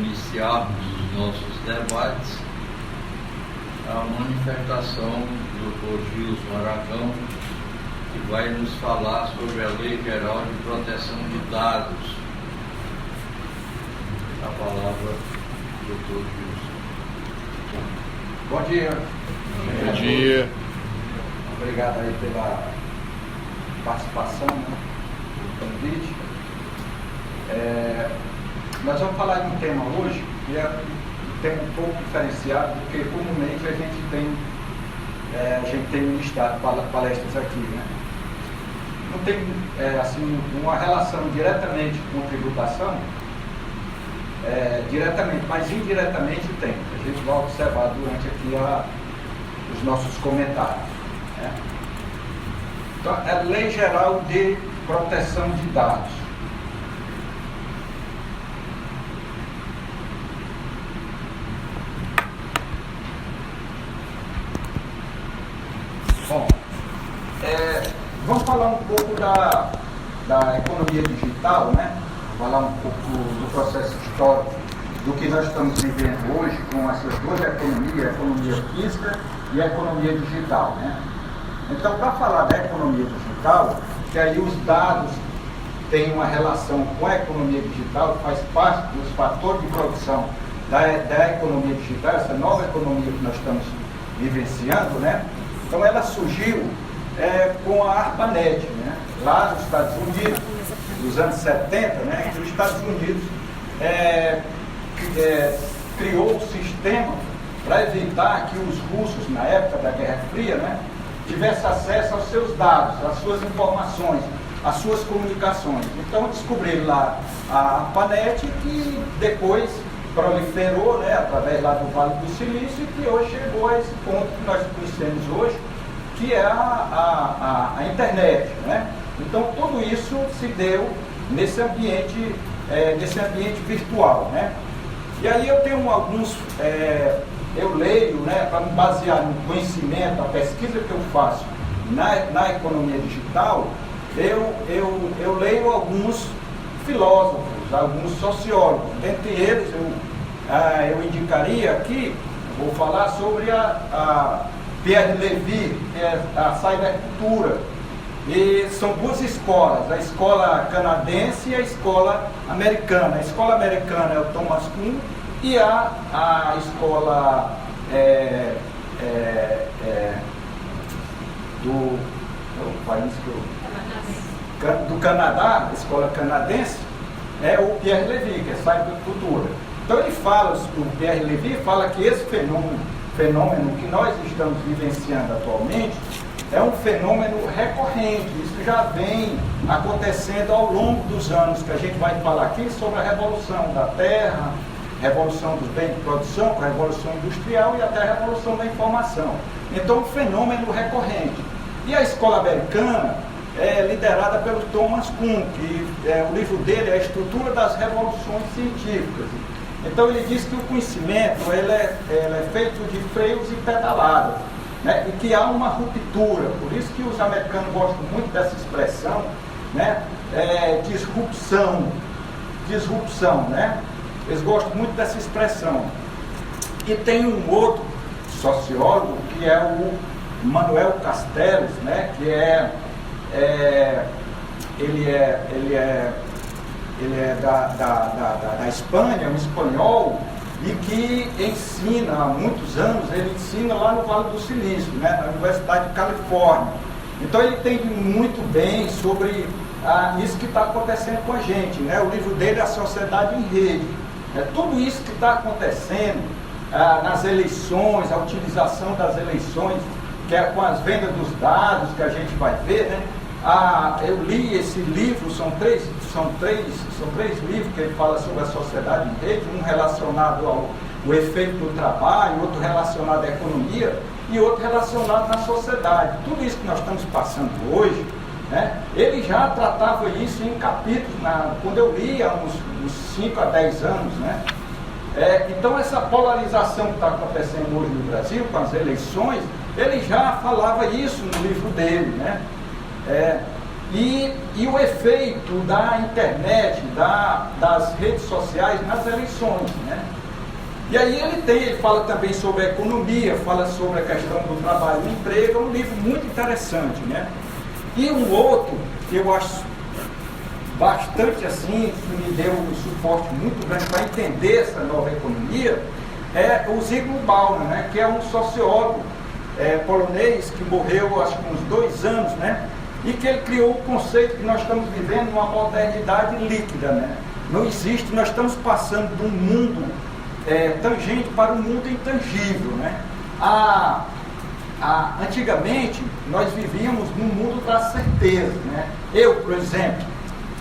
iniciarmos os nossos debates, a manifestação do Dr. Gilson Aragão, que vai nos falar sobre a Lei Geral de Proteção de Dados. A palavra do Dr. Gilson. Bom dia. Bom dia. Obrigado aí pela participação, né, pelo convite. Nós vamos falar de um tema hoje que é um tema um pouco diferenciado, porque comumente a gente tem ministrado palestras aqui, né? Não tem assim, uma relação diretamente com tributação, diretamente, mas indiretamente tem. A gente vai observar durante aqui os nossos comentários, né? Então, é Lei Geral de Proteção de Dados. Bom, vamos falar um pouco da economia digital, né? Falar um pouco do processo histórico, do que nós estamos vivendo hoje com essas duas economias, a economia física e a economia digital, né? Então, para falar da economia digital, que aí os dados têm uma relação com a economia digital, faz parte dos fatores de produção da economia digital, essa nova economia que nós estamos vivenciando, né? Então, ela surgiu com a ARPANET, né? Lá nos Estados Unidos, nos anos 70, né? Que os Estados Unidos criou um sistema para evitar que os russos, na época da Guerra Fria, né, tivessem acesso aos seus dados, às suas informações, às suas comunicações. Então, descobriram lá a ARPANET, que depois proliferou, né, através lá do Vale do Silício, e que hoje chegou a esse ponto que nós conhecemos hoje, que é a internet, né? Então, tudo isso se deu nesse ambiente virtual, né? E aí eu tenho alguns, eu leio, né, para me basear no conhecimento, a pesquisa que eu faço na economia digital, eu leio alguns filósofos, alguns sociólogos. Dentre eles, eu indicaria aqui, vou falar sobre a Pierre Levy, que é a cybercultura. E são duas escolas, a escola canadense e a escola americana. A escola americana é o Thomas Kuhn e a escola do país do Canadá, a escola canadense, é o Pierre Levy, que é cybercultura. Então ele fala, o Pierre Levy fala que esse fenômeno que nós estamos vivenciando atualmente é um fenômeno recorrente. Isso já vem acontecendo ao longo dos anos, que a gente vai falar aqui sobre a revolução da terra, revolução dos bens de produção, a revolução industrial e até a revolução da informação. Então, um fenômeno recorrente. E a escola americana é liderada pelo Thomas Kuhn, que o livro dele é A Estrutura das Revoluções Científicas. Então, ele diz que o conhecimento ele é feito de freios e pedaladas, né? E que há uma ruptura. Por isso que os americanos gostam muito dessa expressão, né? Disrupção, né? Eles gostam muito dessa expressão. E tem um outro sociólogo, que é o Manuel Castells, né? Que ele é da Espanha, um espanhol, e que ensina há muitos anos, ele ensina lá no Vale do Silício, né, na Universidade de Califórnia. Então ele entende muito bem sobre isso que está acontecendo com a gente, né? O livro dele é A Sociedade em Rede. Tudo isso que está acontecendo nas eleições, a utilização das eleições, que é com as vendas dos dados que a gente vai ver, né? Eu li esse livro, são três livros que ele fala sobre a sociedade em rede, um relacionado ao efeito do trabalho, outro relacionado à economia e outro relacionado na sociedade. Tudo isso que nós estamos passando hoje, né, ele já tratava isso em capítulos, quando eu li há uns 5 a 10 anos, né? Então essa polarização que está acontecendo hoje no Brasil com as eleições, ele já falava isso no livro dele, né? e o efeito da internet, das redes sociais nas eleições, né? E aí ele fala também sobre a economia, fala sobre a questão do trabalho e emprego, é um livro muito interessante, né? E um outro que eu acho bastante assim, que me deu um suporte muito grande para entender essa nova economia, é o Zygmunt Bauman, né? Que é um sociólogo polonês que morreu acho que uns 2 anos, né? E que ele criou o conceito que nós estamos vivendo uma modernidade líquida, né? Não existe, nós estamos passando de um mundo tangente para um mundo intangível, né? Antigamente, nós vivíamos num mundo da certeza, né? Eu, por exemplo,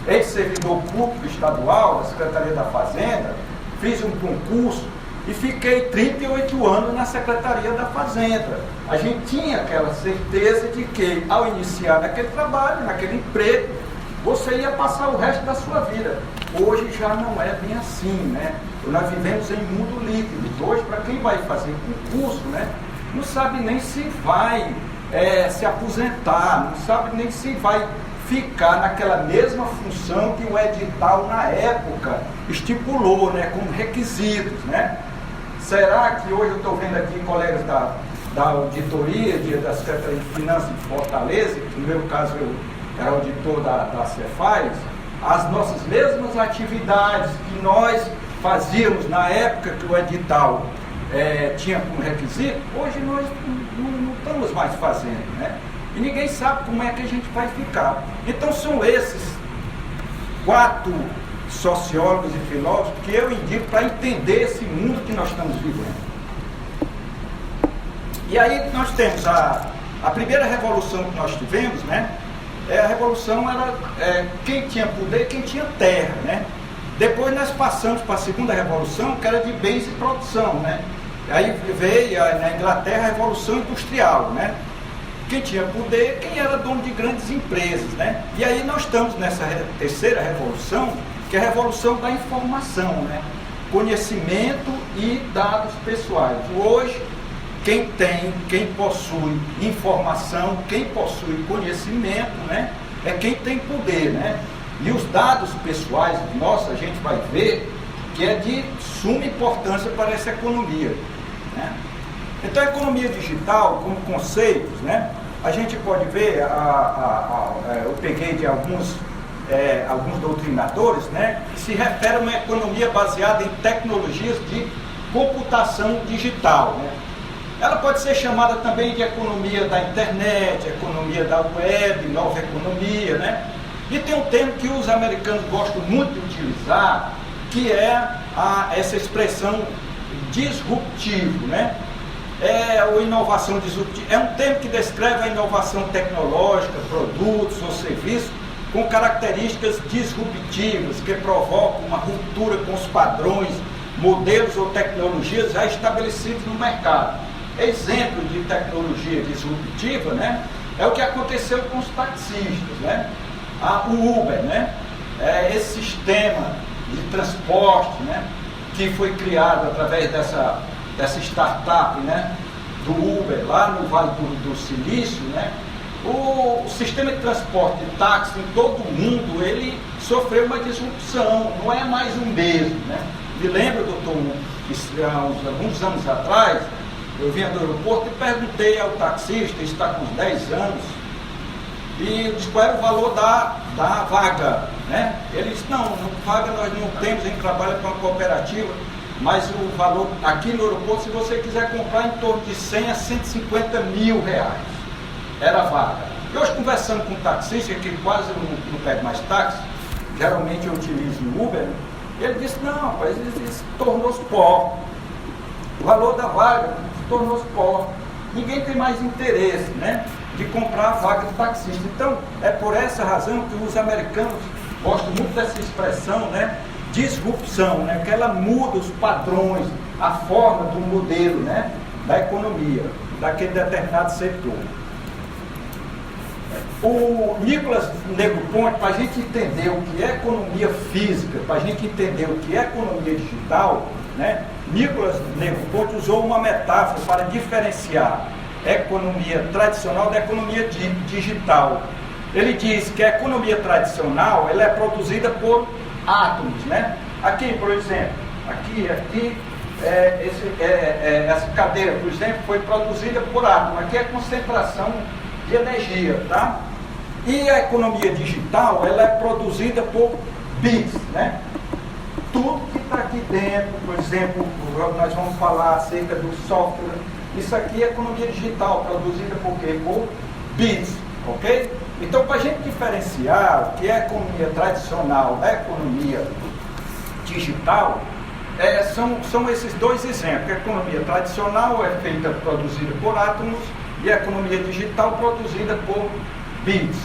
ex-servidor público estadual da Secretaria da Fazenda, fiz um concurso e fiquei 38 anos na Secretaria da Fazenda. A gente tinha aquela certeza de que, ao iniciar naquele trabalho, naquele emprego, você ia passar o resto da sua vida. Hoje já não é bem assim, né? Nós vivemos em mundo líquido. Hoje, para quem vai fazer concurso, né, não sabe nem se vai se aposentar, não sabe nem se vai ficar naquela mesma função que o edital na época estipulou, né, como requisitos, né? Será que hoje eu estou vendo aqui colegas da auditoria da Secretaria de Finanças de Fortaleza, que no meu caso eu era auditor da Cefaz, as nossas mesmas atividades que nós fazíamos na época que o edital tinha como requisito, hoje nós não estamos mais fazendo, né? E ninguém sabe como é que a gente vai ficar. Então são esses 4 sociólogos e filósofos que eu indico para entender esse mundo que nós estamos vivendo. E aí nós temos a primeira revolução que nós tivemos, né? A revolução era quem tinha poder e quem tinha terra, né? Depois nós passamos para a segunda revolução, que era de bens e produção, né? Aí veio na Inglaterra a Revolução Industrial, né? Quem tinha poder, quem era dono de grandes empresas, né? E aí nós estamos nessa terceira revolução, que é a revolução da informação, né? Conhecimento e dados pessoais. Hoje, quem possui informação, quem possui conhecimento, né? É quem tem poder, né? E os dados pessoais nossos, a gente vai ver que é de suma importância para essa economia, né? Então, a economia digital, como conceitos, né? A gente pode ver, eu peguei de alguns doutrinadores, né? Que se refere a uma economia baseada em tecnologias de computação digital, né? Ela pode ser chamada também de economia da internet, economia da web, nova economia, né? E tem um termo que os americanos gostam muito de utilizar, que é essa expressão disruptivo, né? Ou inovação disruptiva. É um termo que descreve a inovação tecnológica, produtos ou serviços com características disruptivas, que provocam uma ruptura com os padrões, modelos ou tecnologias já estabelecidos no mercado. Exemplo de tecnologia disruptiva, né? É o que aconteceu com os taxistas, né? O Uber, né? Esse sistema de transporte, né? Que foi criado através dessa startup, né? Do Uber, lá no Vale do Silício, né? O sistema de transporte de táxi em todo o mundo, ele sofreu uma disrupção, não é mais o mesmo, né? Me lembro, doutor, que há alguns anos atrás, eu vinha do aeroporto e perguntei ao taxista, ele está com uns 10 anos, e eu disse qual era o valor da vaga, né? Ele disse, não, vaga nós não temos, a gente trabalha com a cooperativa, mas o valor aqui no aeroporto, se você quiser comprar em torno de 100 a 150 mil reais, era a vaga. E hoje conversando com um taxista, que quase não pego mais táxi, geralmente eu utilizo o Uber, ele disse, não, rapaz, isso tornou-se pó. O valor da vaga tornou-se pó. Ninguém tem mais interesse, né, de comprar a vaga de taxista. Então, é por essa razão que os americanos gostam muito dessa expressão, né, disrupção, né, que ela muda os padrões, a forma do modelo, né, da economia, daquele determinado setor. O Nicolas Negroponte, para a gente entender o que é economia física, para a gente entender o que é economia digital, né, Nicolas Negroponte usou uma metáfora para diferenciar a economia tradicional da economia digital. ele diz que a economia tradicional ela é produzida por átomos, né? Aqui, por exemplo, essa cadeira, por exemplo, foi produzida por átomo. Aqui é concentração de energia, tá? E a economia digital, ela é produzida por bits, né? Tudo que está aqui dentro, por exemplo, nós vamos falar acerca do software. Isso aqui é economia digital, produzida por quê? Por bits, ok? Então, para a gente diferenciar o que é a economia tradicional da economia digital, são esses dois exemplos. A economia tradicional é produzida por átomos e a economia digital produzida por bits,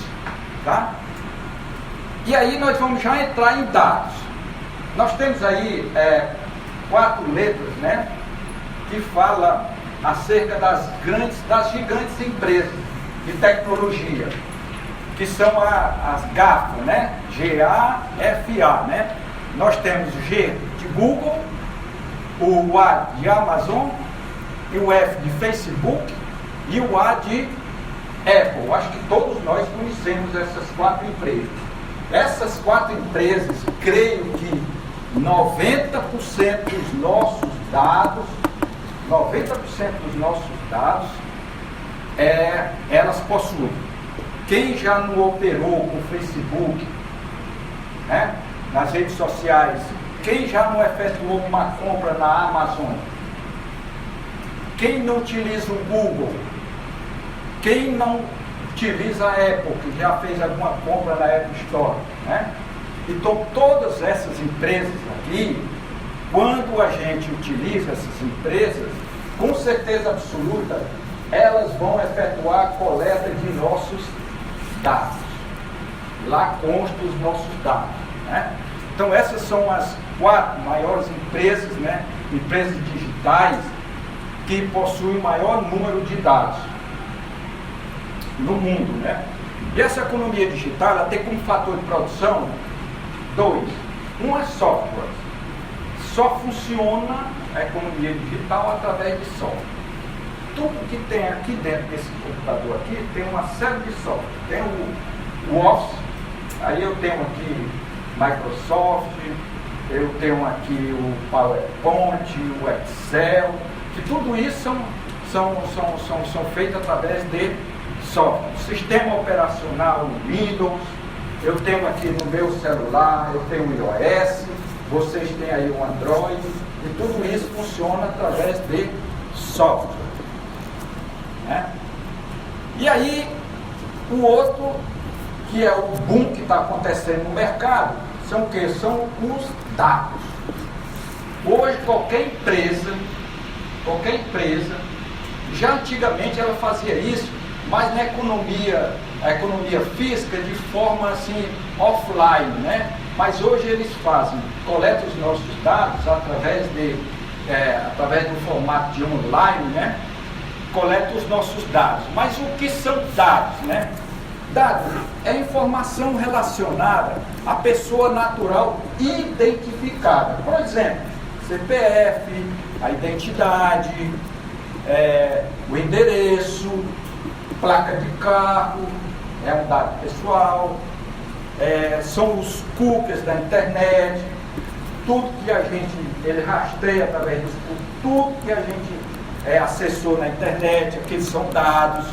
tá? E aí nós vamos já entrar em dados. Nós temos aí 4 letras, né, que fala acerca das gigantes empresas de tecnologia, que são as GAFA, né? G-A-F-A, né? Nós temos o G de Google, o A de Amazon, e o F de Facebook e o A de Apple. Acho que todos nós conhecemos essas 4 empresas. Essas 4 empresas, creio que 90% dos nossos dados, elas possuem. Quem já não operou com o Facebook, né, nas redes sociais, quem já não efetuou uma compra na Amazon, quem não utiliza o Google, quem não utiliza a Apple, que já fez alguma compra na Apple Store, né? Então, todas essas empresas aqui, quando a gente utiliza essas empresas, com certeza absoluta, elas vão efetuar a coleta de nossos dados. Lá constam os nossos dados, né? Então, essas são as 4 maiores empresas, né? Empresas digitais que possuem o maior número de dados no mundo, né? E essa economia digital, ela tem como fator de produção 2. Um é software. Só funciona a economia digital através de software. Tudo que tem aqui dentro desse computador aqui tem uma série de software. Tem o Office, aí eu tenho aqui Microsoft, eu tenho aqui o PowerPoint, o Excel, que tudo isso são feitos através de software. Sistema operacional Windows, eu tenho aqui no meu celular, eu tenho o iOS, vocês têm aí o Android, e tudo isso funciona através de software, né? E aí, o outro, que é o boom que está acontecendo no mercado, são o quê? São os dados. Hoje, qualquer empresa, já antigamente ela fazia isso, mas na a economia física de forma assim, offline, né? Mas hoje eles coletam os nossos dados através do formato de online, né? Coletam os nossos dados. Mas o que são dados, né? Dados é informação relacionada à pessoa natural identificada. Por exemplo, CPF, a identidade, o endereço, placa de carro, é um dado pessoal, são os cookies da internet, tudo que ele rastreia através dos cookies, tudo que a gente acessou na internet, aqueles são dados,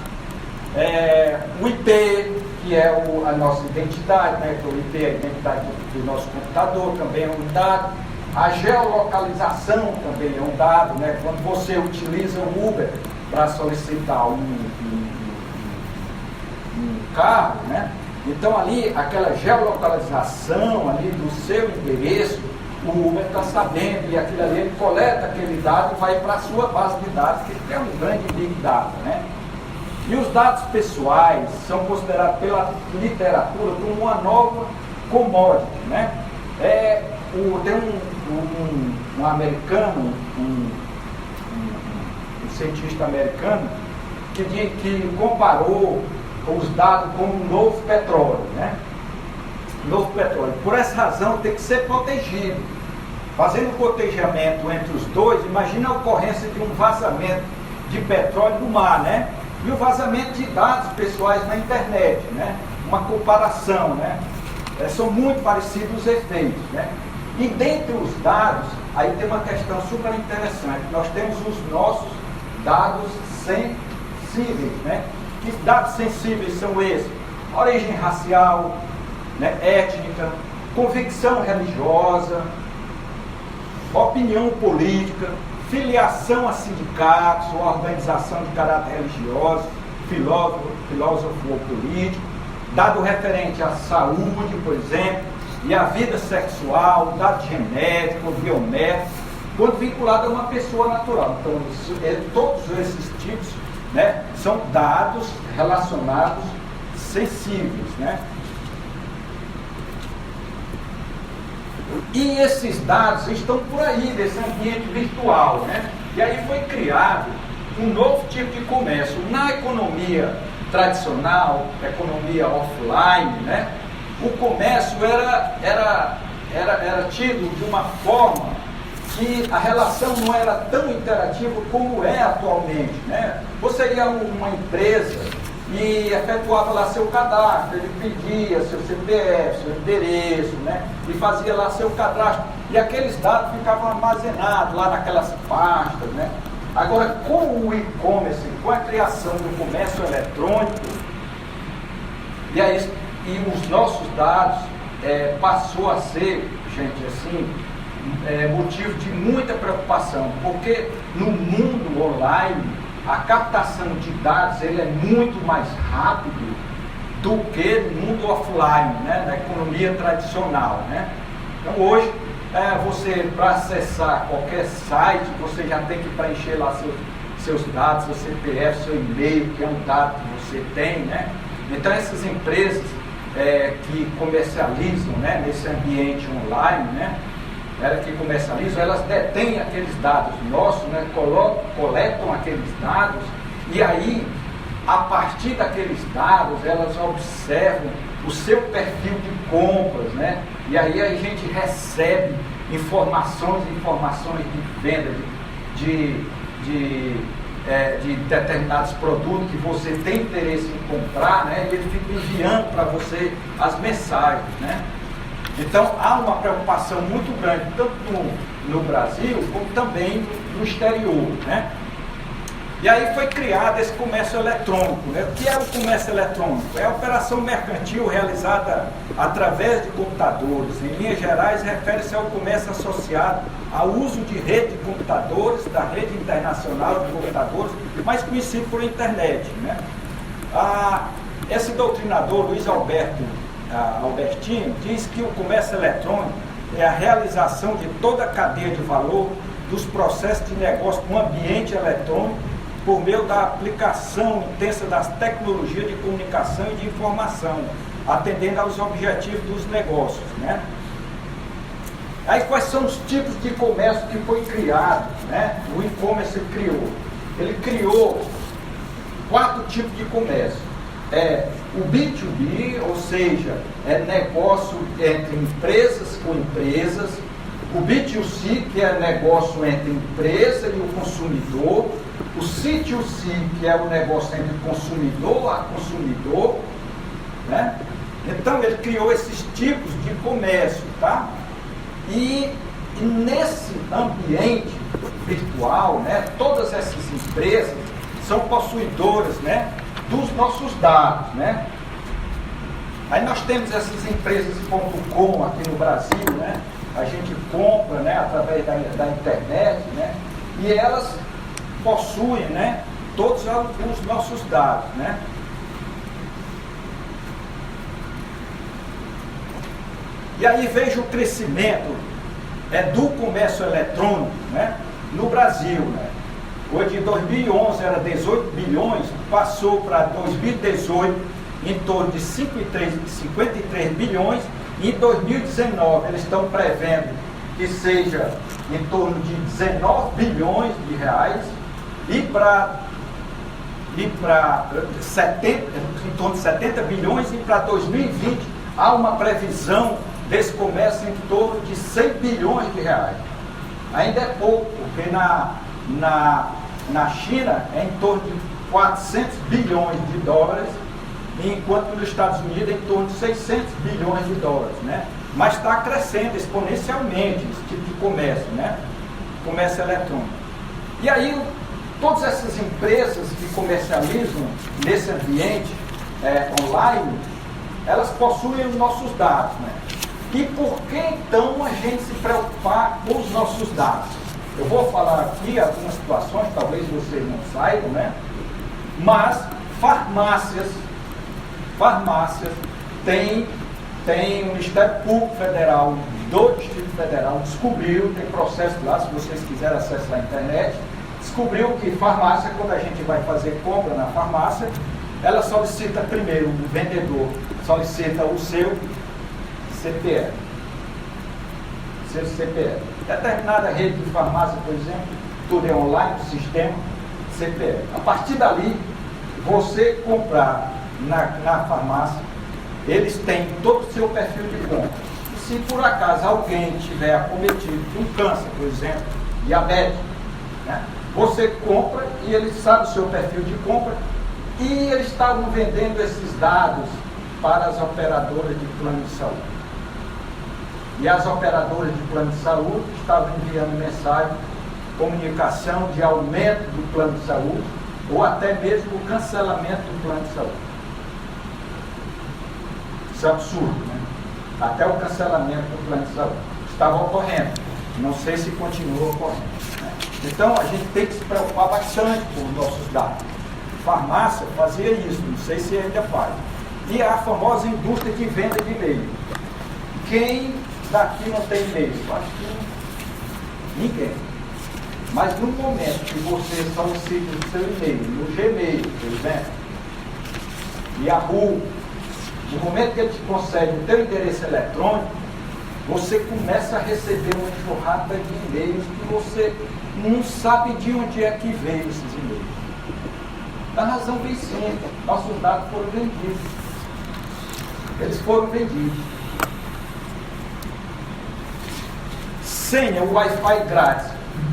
o IP, que é a nossa identidade, né? O IP é a identidade do nosso computador, também é um dado. A geolocalização também é um dado, né? Quando você utiliza o Uber para solicitar um carro, né? Então ali, aquela geolocalização ali do seu endereço, o Uber está sabendo, e aquilo ali, ele coleta aquele dado e vai para a sua base de dados, que é um grande Big Data, né? E os dados pessoais são considerados pela literatura como uma nova commodity, né? Tem um americano, um cientista americano, que comparou os dados com um novo petróleo, né? Novo petróleo. Por essa razão tem que ser protegido. Fazendo o cotejamento entre os dois, imagina a ocorrência de um vazamento de petróleo do mar, né? E o vazamento de dados pessoais na internet, né? uma comparação, né? São muito parecidos os efeitos, né? E dentre os dados, aí tem uma questão super interessante. Nós temos os nossos dados sensíveis, né? Que dados sensíveis são esses? Origem racial, né? Étnica, convicção religiosa, opinião política, filiação a sindicatos ou organização de caráter religioso, filósofo ou político, dado referente à saúde, por exemplo, e à vida sexual, dado genético, biométrico, quando vinculado a uma pessoa natural. Então, todos esses tipos, né, são dados relacionados sensíveis, né? E esses dados estão por aí, desse ambiente virtual, né? E aí foi criado um novo tipo de comércio. Na economia tradicional, economia offline, né? O comércio era tido de uma forma que a relação não era tão interativa como é atualmente, né? Você ia a uma empresa e efetuava lá seu cadastro, ele pedia seu CPF, seu endereço, né? E fazia lá seu cadastro, e aqueles dados ficavam armazenados lá naquelas pastas, né? Agora, com o e-commerce, com a criação do comércio eletrônico, e os nossos dados passou a ser, gente, assim, motivo de muita preocupação, porque no mundo online a captação de dados ele é muito mais rápido do que no mundo offline, né, na economia tradicional, né? Então hoje você, para acessar qualquer site, você já tem que preencher lá seus dados, seu CPF, seu e-mail, que é um dado que você tem, né? Então essas empresas que comercializam, né, nesse ambiente online, né, que comercializam, elas detêm aqueles dados nossos, né, coletam aqueles dados, e aí, a partir daqueles dados, elas observam o seu perfil de compras, né, e aí a gente recebe informações de venda, de determinados produtos que você tem interesse em comprar, né, e ele fica enviando para você as mensagens, né. Então, há uma preocupação muito grande, tanto no Brasil, como também no exterior, né? E aí foi criado esse comércio eletrônico, né? O que é o comércio eletrônico? É a operação mercantil realizada através de computadores. Em linhas gerais, refere-se ao comércio associado ao uso de rede de computadores, da rede internacional de computadores, mais conhecido por internet, né? Esse doutrinador, Luiz Albertino, diz que o comércio eletrônico é a realização de toda a cadeia de valor dos processos de negócio com ambiente eletrônico por meio da aplicação intensa das tecnologias de comunicação e de informação, atendendo aos objetivos dos negócios, né? Aí quais são os tipos de comércio que foi criado, né? O e-commerce criou. Ele criou 4 tipos de comércio. O B2B, ou seja, negócio entre empresas com empresas. O B2C, que é negócio entre empresa e o consumidor. O C2C, que é o negócio entre consumidor a consumidor, né? Então ele criou esses tipos de comércio, tá? E nesse ambiente virtual, né, todas essas empresas são possuidoras, né, dos nossos dados, né? Aí nós temos essas empresas.com aqui no Brasil, né? A gente compra, né, através da internet, né? E elas possuem, né, todos os nossos dados, né? E aí veja o crescimento do comércio eletrônico, né, no Brasil, né? Hoje, em 2011 era 18 bilhões, passou para 2018 em torno de 53 bilhões, e em 2019 eles estão prevendo que seja em torno de 19 bilhões de reais, e para em torno de 70 bilhões, e para 2020 há uma previsão desse comércio em torno de 100 bilhões de reais. Ainda é pouco, porque na China é em torno de 400 bilhões de dólares, enquanto nos Estados Unidos é em torno de 600 bilhões de dólares, né? Mas está crescendo exponencialmente esse tipo de comércio, né? Comércio eletrônico. E aí, todas essas empresas que comercializam nesse ambiente online, elas possuem os nossos dados, né? E por que então a gente se preocupar com os nossos dados? Eu vou falar aqui algumas situações, talvez vocês não saibam, né? Mas farmácias tem o Ministério Público Federal do Distrito Federal descobriu, tem processo lá, se vocês quiserem acessar a internet, descobriu que farmácia, quando a gente vai fazer compra na farmácia, ela solicita primeiro, o vendedor solicita o seu CPF. Seu CPF. Determinada rede de farmácia, por exemplo, tudo é online, o sistema CPF. A partir dali, você comprar na farmácia, eles têm todo o seu perfil de compra. E se por acaso alguém tiver acometido de um câncer, por exemplo, diabetes, né, você compra e eles sabem o seu perfil de compra e eles estavam vendendo esses dados para as operadoras de plano de saúde. E as operadoras de plano de saúde estavam enviando mensagem, comunicação de aumento do plano de saúde ou até mesmo o cancelamento do plano de saúde. Isso é absurdo, né? Até o cancelamento do plano de saúde estava ocorrendo. Não sei se continua ocorrendo, né? Então a gente tem que se preocupar bastante com os nossos dados. Farmácia fazia isso, não sei se ainda faz. E a famosa indústria de venda de e-mail. Quem daqui não tem e-mail? Eu acho que ninguém. Mas no momento que você solicita o seu e-mail, no Gmail, por exemplo, Yahoo, no momento que ele te concede o teu endereço eletrônico, você começa a receber uma enxurrada de e-mails que você não sabe de onde é que veio esses e-mails. Da razão bem simples, nossos dados foram vendidos. Eles foram vendidos. Senha, o Wi-Fi grátis.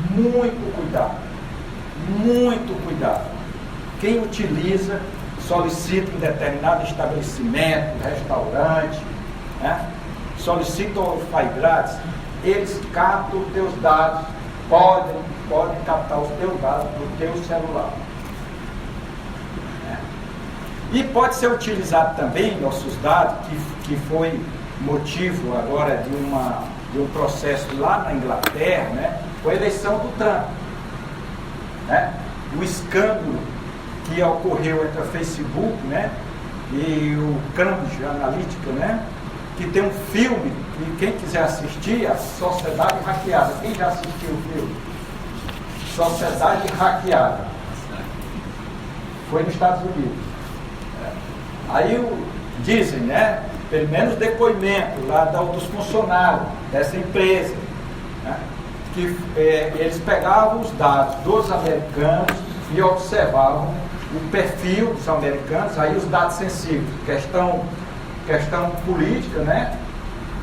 Muito cuidado. Muito cuidado. Quem utiliza, solicita em determinado estabelecimento, restaurante, né? Solicita o Wi-Fi grátis, eles captam os teus dados, podem captar os teus dados do teu celular. E pode ser utilizado também nossos dados, que foi motivo agora de um processo lá na Inglaterra, né, com a eleição do Trump. Né, o escândalo que ocorreu entre a Facebook, né, e o Cambridge Analytica, né, que tem um filme, e quem quiser assistir, a Sociedade Hackeada. Quem já assistiu o filme? Sociedade Hackeada. Foi nos Estados Unidos. Aí dizem, né, pelo menos depoimento lá dos funcionários dessa empresa, né, que eles pegavam os dados dos americanos e observavam o perfil dos americanos, aí os dados sensíveis, questão política, né,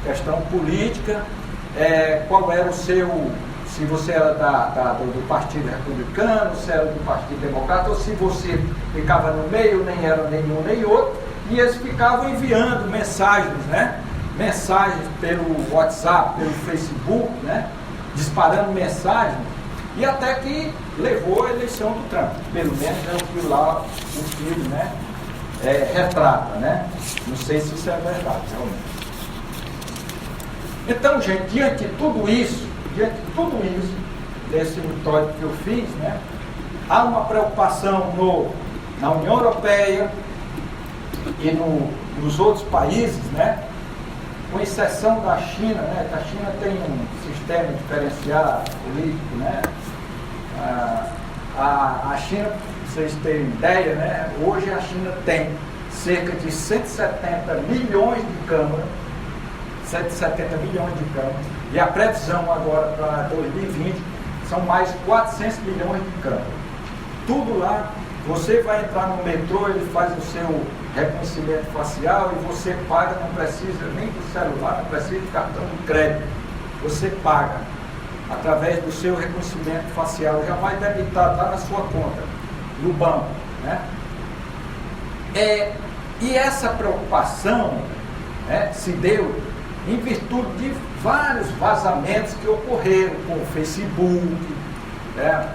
questão política, qual era o seu, se você era do Partido Republicano, se era do Partido Democrata, ou se você ficava no meio, nem era nenhum nem outro, e eles ficavam enviando mensagens, né? Mensagens pelo WhatsApp, pelo Facebook, né? Disparando mensagens, e até que levou a eleição do Trump. Pelo menos é o que lá o filme, né? Retrata, né? Não sei se isso é verdade, realmente. Então, gente, diante de tudo isso, desse introito que eu fiz, né, há uma preocupação na União Europeia e nos outros países, né, com exceção da China, né, que a China tem um sistema diferenciado político, né, a China, para vocês terem ideia, né, hoje a China tem cerca de 170 milhões de câmaras, 170 milhões de câmaras, e a previsão agora para 2020 são mais 400 milhões de câmaras. Tudo lá, você vai entrar no metrô, ele faz o seu reconhecimento facial e você paga, não precisa nem do celular, não precisa de cartão de crédito. Você paga através do seu reconhecimento facial, já vai debitar lá na sua conta, no banco, né? E essa preocupação, né, se deu em virtude de vários vazamentos que ocorreram com o Facebook, né,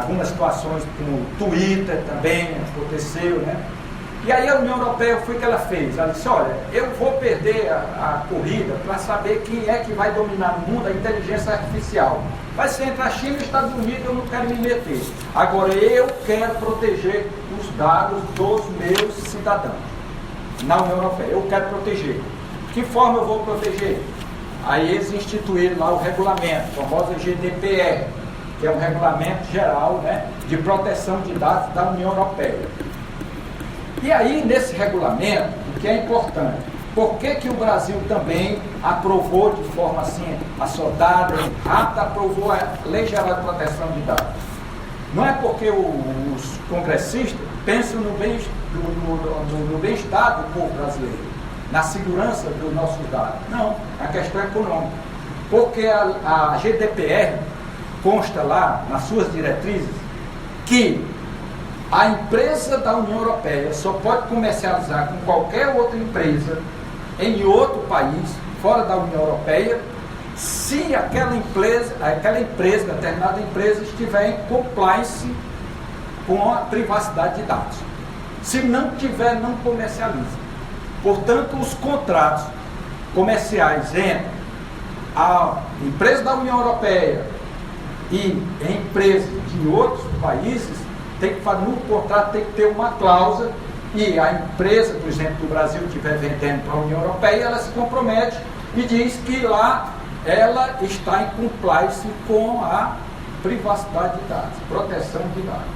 algumas situações com o Twitter também aconteceu, né? E aí a União Europeia foi o que ela fez. Ela disse, olha, eu vou perder a corrida para saber quem é que vai dominar no mundo a inteligência artificial. Vai ser entre a China e os Estados Unidos, eu não quero me meter. Agora eu quero proteger os dados dos meus cidadãos na União Europeia. Eu quero proteger. De que forma eu vou proteger? Aí eles instituíram lá o regulamento, o famoso GDPR, que é um regulamento geral, né, de proteção de dados da União Europeia. E aí, nesse regulamento, o que é importante, por que o Brasil também aprovou de forma assim, assodada, rápida, aprovou a Lei Geral de Proteção de Dados? Não é porque os congressistas pensam no bem-estar do povo brasileiro, na segurança dos nossos dados. Não, a questão é econômica. Porque a GDPR consta lá, nas suas diretrizes, que a empresa da União Europeia só pode comercializar com qualquer outra empresa em outro país, fora da União Europeia, se aquela empresa, determinada empresa, estiver em compliance com a privacidade de dados. Se não tiver, não comercializa. Portanto, os contratos comerciais entre a empresa da União Europeia e empresas de outros países, no contrato tem que ter uma cláusula, e a empresa, por exemplo, do Brasil estiver vendendo para a União Europeia, ela se compromete e diz que lá ela está em compliance com a privacidade de dados, proteção de dados.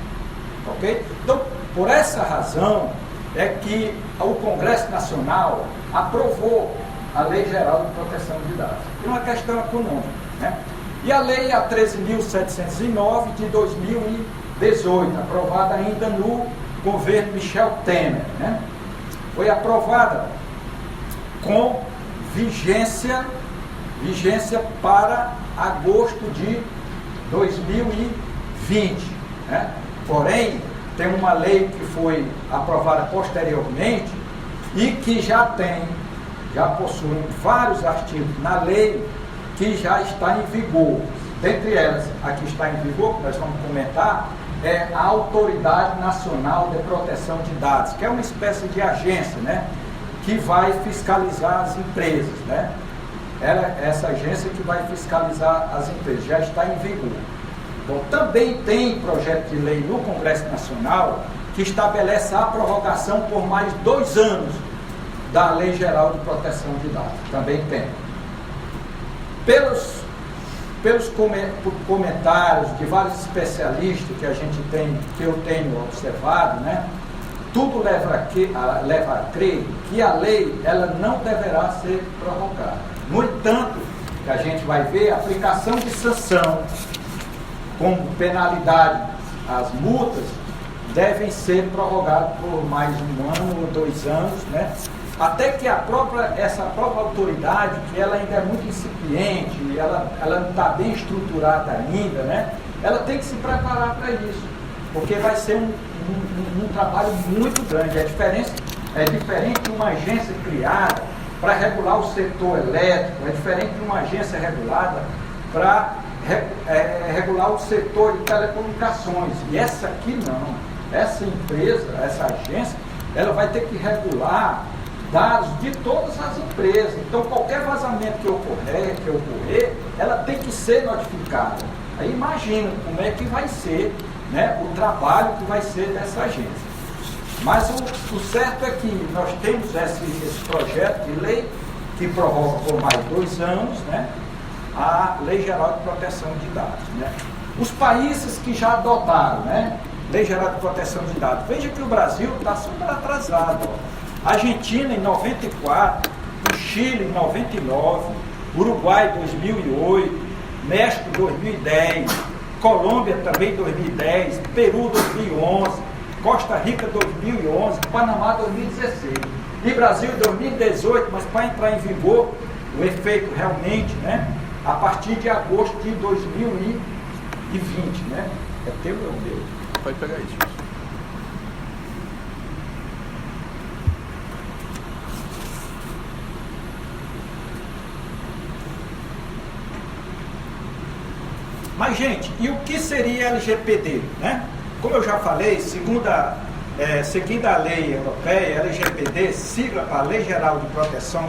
Ok? Então, por essa razão é que o Congresso Nacional aprovou a Lei Geral de Proteção de Dados. É uma questão econômica, né? E a Lei A 13.709 de 2018, aprovada ainda no governo Michel Temer, né? Foi aprovada com vigência para agosto de 2020, né? Porém, tem uma lei que foi aprovada posteriormente e que já possui vários artigos na lei que já está em vigor. Dentre elas, a que está em vigor, que nós vamos comentar, é a Autoridade Nacional de Proteção de Dados, que é uma espécie de agência, né, que vai fiscalizar as empresas, né? Essa agência que vai fiscalizar as empresas, já está em vigor. Bom, também tem projeto de lei no Congresso Nacional que estabelece a prorrogação por mais 2 anos da Lei Geral de Proteção de Dados. Também tem. Pelos comentários de vários especialistas que eu tenho observado, né, tudo leva a crer que a lei ela não deverá ser prorrogada. No entanto, que a gente vai ver a aplicação de sanção como penalidade, as multas devem ser prorrogadas por mais 1 ano ou 2 anos, né? Até que essa própria autoridade, que ela ainda é muito incipiente, ela não está bem estruturada ainda, né? Ela tem que se preparar para isso, porque vai ser um trabalho muito grande. É diferente de uma agência criada para regular o setor elétrico, é diferente de uma agência regulada para regular o setor de telecomunicações. E essa aqui não. Essa empresa, essa agência, ela vai ter que regular dados de todas as empresas. Então, qualquer vazamento que ocorrer, ela tem que ser notificada. Aí imagina como é que vai ser, né, o trabalho que vai ser dessa agência. Mas o certo é que nós temos esse projeto de lei que prorroga por mais 2 anos, né, a Lei Geral de Proteção de Dados, né? Os países que já adotaram, né, Lei Geral de Proteção de Dados, veja que o Brasil está super atrasado, ó. Argentina em 94, o Chile em 99, Uruguai 2008, México 2010, Colômbia também 2010, Peru 2011, Costa Rica 2011, Panamá 2016 e Brasil 2018, mas para entrar em vigor o efeito realmente, né, a partir de agosto de 2020, né? É teu ou meu? Pode pegar isso. gente, e o que seria LGPD, né? Como eu já falei, seguindo a lei europeia, LGPD, sigla para a Lei Geral de Proteção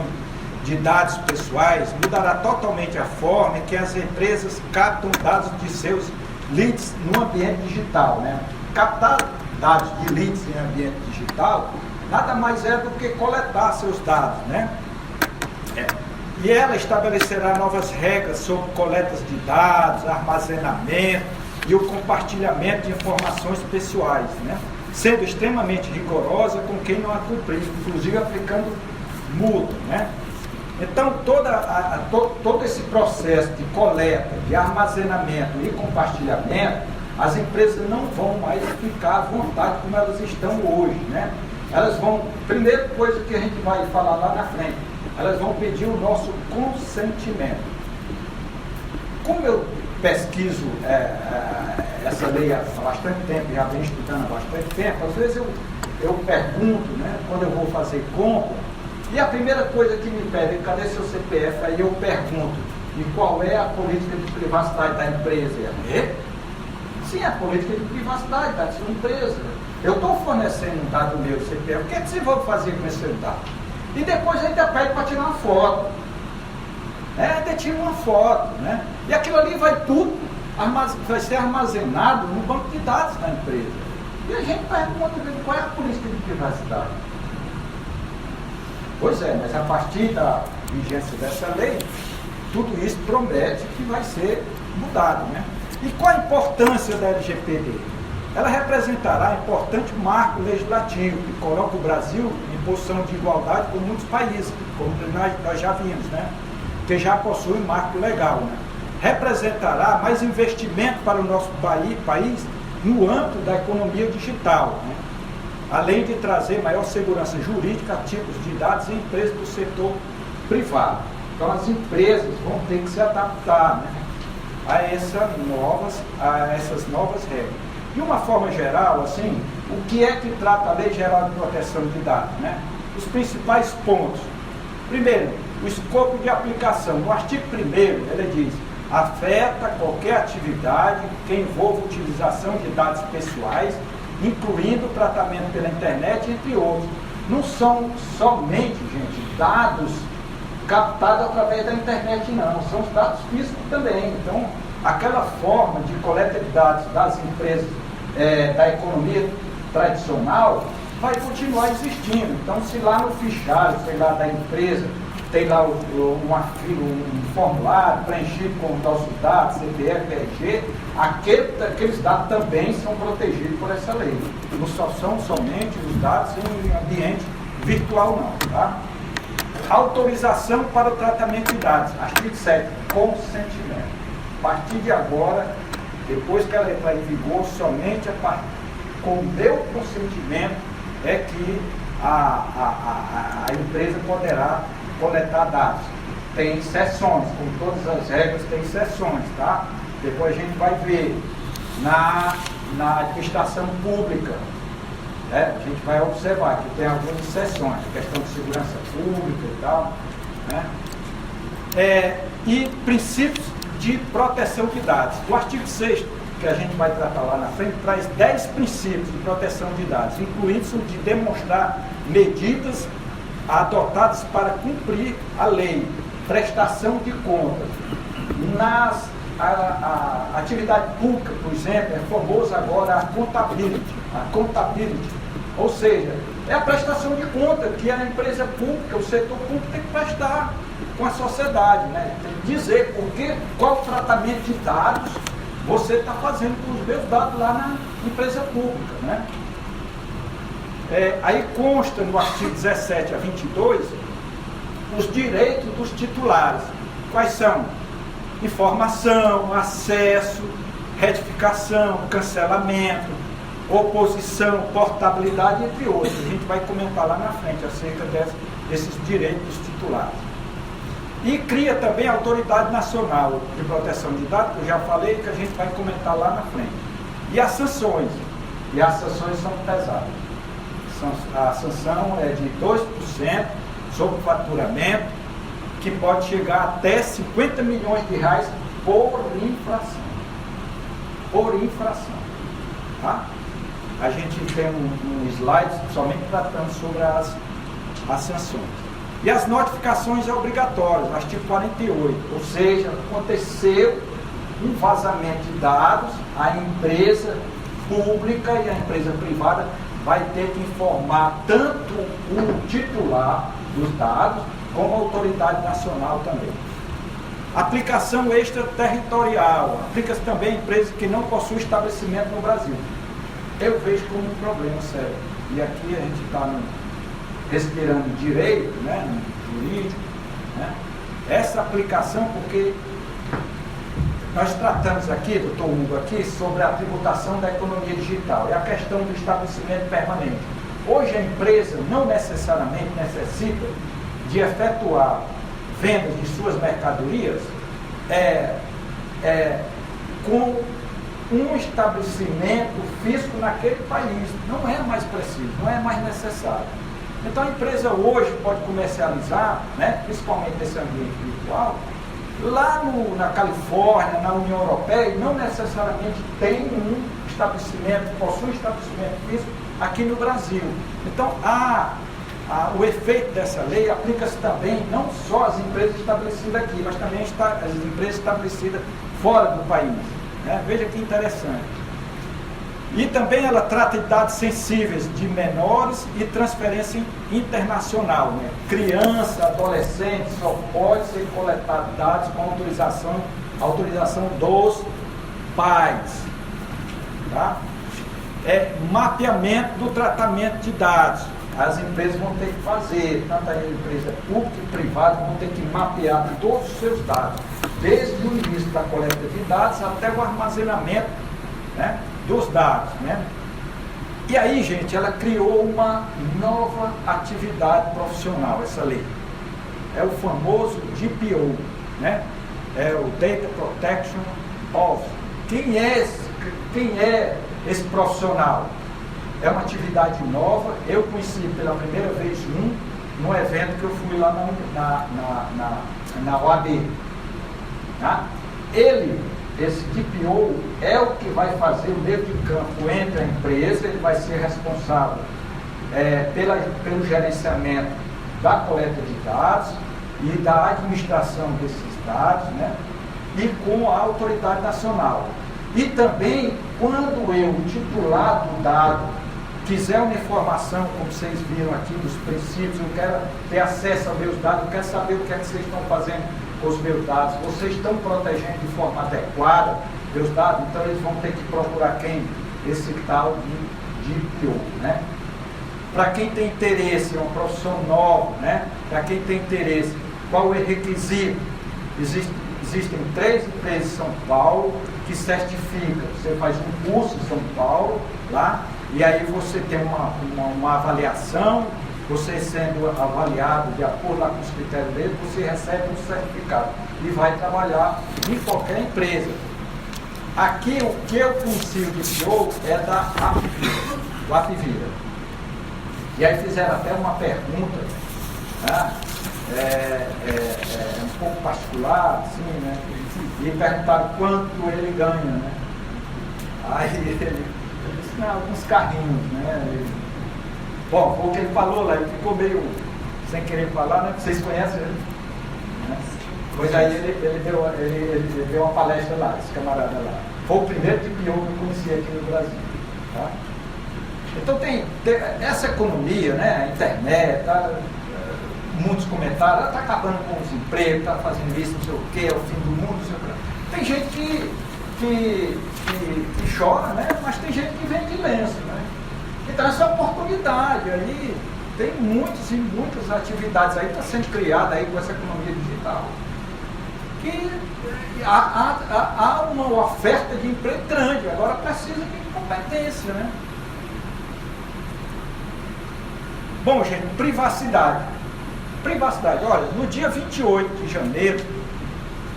de Dados Pessoais, mudará totalmente a forma em que as empresas captam dados de seus leads no ambiente digital, né? Captar dados de leads em ambiente digital nada mais é do que coletar seus dados, né? E ela estabelecerá novas regras sobre coletas de dados, armazenamento e o compartilhamento de informações pessoais, né? Sendo extremamente rigorosa com quem não a cumprir, inclusive aplicando multa, né? Então, todo esse processo de coleta, de armazenamento e compartilhamento, as empresas não vão mais ficar à vontade como elas estão hoje, né? Elas vão, primeira coisa que a gente vai falar lá na frente, elas vão pedir o nosso consentimento. Como eu pesquiso essa lei há bastante tempo, já venho estudando há bastante tempo, às vezes eu pergunto, né, quando eu vou fazer compra, e a primeira coisa que me pedem, cadê seu CPF? Aí eu pergunto, e qual é a política de privacidade da empresa? Sim, a política de privacidade da sua empresa. Eu estou fornecendo um dado meu, CPF, o que é que você vai fazer com esse dado? E depois ainda pede para tirar uma foto. Ainda tira uma foto, né? E aquilo ali vai ser armazenado no banco de dados da empresa. E a gente pergunta qual é a política de privacidade. Pois é, mas a partir da vigência dessa lei, tudo isso promete que vai ser mudado, né? E qual a importância da LGPD? Ela representará um importante marco legislativo que coloca o Brasil em posição de igualdade com muitos países, como nós já vimos, né? Que já possuem um marco legal, né? Representará mais investimento para o nosso país no âmbito da economia digital, né? Além de trazer maior segurança jurídica a tipos de dados em empresas do setor privado. Então as empresas vão ter que se adaptar, né, a essas novas regras. De uma forma geral, assim, o que é que trata a Lei Geral de Proteção de Dados, né? Os principais pontos. Primeiro, o escopo de aplicação. No artigo 1º, ele diz: afeta qualquer atividade que envolva utilização de dados pessoais, incluindo o tratamento pela internet, entre outros. Não são somente, gente, dados captados através da internet, não. São os dados físicos também. Então, aquela forma de coleta de dados das empresas da economia tradicional vai continuar existindo. Então, se lá no fichário, sei lá, da empresa, tem lá um formulário preenchido com os nossos dados, CPF, RG, aqueles dados também são protegidos por essa lei. Não são somente os dados em ambiente virtual, não, tá? Autorização para o tratamento de dados. Artigo 7, consentimento. A partir de agora, depois que ela entrar em vigor, somente com o meu consentimento é que a empresa poderá coletar dados. Tem exceções, como todas as regras tem exceções, tá? Depois a gente vai ver na administração pública, né? A gente vai observar que tem algumas exceções, questão de segurança pública e tal, né? E princípios de proteção de dados. O artigo 6º, que a gente vai tratar lá na frente, traz 10 princípios de proteção de dados, incluindo o de demonstrar medidas adotadas para cumprir a lei, prestação de contas. A atividade pública, por exemplo, é famosa agora a contabilidade, ou seja, é a prestação de conta que a empresa pública, o setor público tem que prestar com a sociedade, né? Tem que dizer qual o tratamento de dados você está fazendo com os meus dados lá na empresa pública, né? Aí consta no artigo 17 a 22 os direitos dos titulares. Quais são? Informação, acesso, retificação, cancelamento, oposição, portabilidade, entre outros. A gente vai comentar lá na frente acerca desses direitos dos titulares. E cria também a Autoridade Nacional de Proteção de Dados, que eu já falei, que a gente vai comentar lá na frente. E as sanções. E as sanções são pesadas. A sanção é de 2% sobre o faturamento, que pode chegar até 50 milhões de reais por infração. por infração. Tá? A gente tem um slide somente tratando sobre as sanções. E as notificações obrigatórias, artigo 48, ou seja, aconteceu um vazamento de dados, a empresa pública e a empresa privada vai ter que informar tanto o titular dos dados como a autoridade nacional também. Aplicação extraterritorial, aplica-se também a empresas que não possuem estabelecimento no Brasil. Eu vejo como um problema sério. E aqui a gente está respirando direito, né, no jurídico, né, essa aplicação, porque nós tratamos aqui, doutor Hugo, aqui, sobre a tributação da economia digital e a questão do estabelecimento permanente. Hoje a empresa não necessariamente necessita de efetuar vendas de suas mercadorias com um estabelecimento físico naquele país. Não é mais preciso, não é mais necessário. Então a empresa hoje pode comercializar, né, principalmente nesse ambiente virtual, lá na Califórnia, na União Europeia, não necessariamente tem um estabelecimento, possui um estabelecimento físico aqui no Brasil. Então o efeito dessa lei aplica-se também não só às empresas estabelecidas aqui, mas também às empresas estabelecidas fora do país. Né? Veja que interessante. E também ela trata de dados sensíveis de menores e transferência internacional. Né? Criança, adolescente, só pode ser coletado dados com autorização dos pais. Tá? Mapeamento do tratamento de dados. As empresas vão ter que fazer, tanto a empresa pública e privada vão ter que mapear todos os seus dados, desde o início da coleta de dados até o armazenamento, né, dos dados. Né? E aí, gente, ela criou uma nova atividade profissional, essa lei. É o famoso DPO, né? É o Data Protection Officer. Quem é esse profissional? É uma atividade nova. Eu conheci pela primeira vez num evento que eu fui lá na OAB. Tá? Esse DPO é o que vai fazer o meio de campo entre a empresa, ele vai ser responsável pelo gerenciamento da coleta de dados e da administração desses dados, né? E com a autoridade nacional. E também, quando o titular do dado quiser uma informação, como vocês viram aqui, dos princípios, eu quero ter acesso aos meus dados, eu quero saber o que é que vocês estão fazendo com os meus dados, vocês estão protegendo de forma adequada meus dados, então eles vão ter que procurar quem? Esse tal de DPO, né? Para quem tem interesse, é uma profissão nova, né? Para quem tem interesse, qual é o requisito? Existem 3 empresas em São Paulo que certificam. Você faz um curso em São Paulo, lá, e aí você tem uma avaliação, você sendo avaliado de acordo com os critérios dele, você recebe um certificado e vai trabalhar em qualquer empresa. Aqui o que eu conheci de DPO é da Apvida. E aí fizeram até uma pergunta, né? Um pouco particular, assim, né? E perguntaram quanto ele ganha, né? Aí ele disse, não, alguns carrinhos, né? Bom, foi o que ele falou lá, ele ficou meio sem querer falar, né? Vocês conhecem ele? Né? Pois aí ele deu uma palestra lá, esse camarada lá. Foi o primeiro DPO que eu conheci aqui no Brasil. Tá? Então tem essa economia, né? A internet, tá, muitos comentários, está acabando com os empregos, está fazendo isso, não sei o quê, é o fim do mundo, não sei o quê. Tem gente que chora, né? Mas tem gente que vende lenço, né? Então essa oportunidade aí, tem muitas atividades aí, está sendo criada aí com essa economia digital. Que há uma oferta de emprego grande, agora precisa de competência, né? Bom, gente, privacidade, olha, no dia 28 de janeiro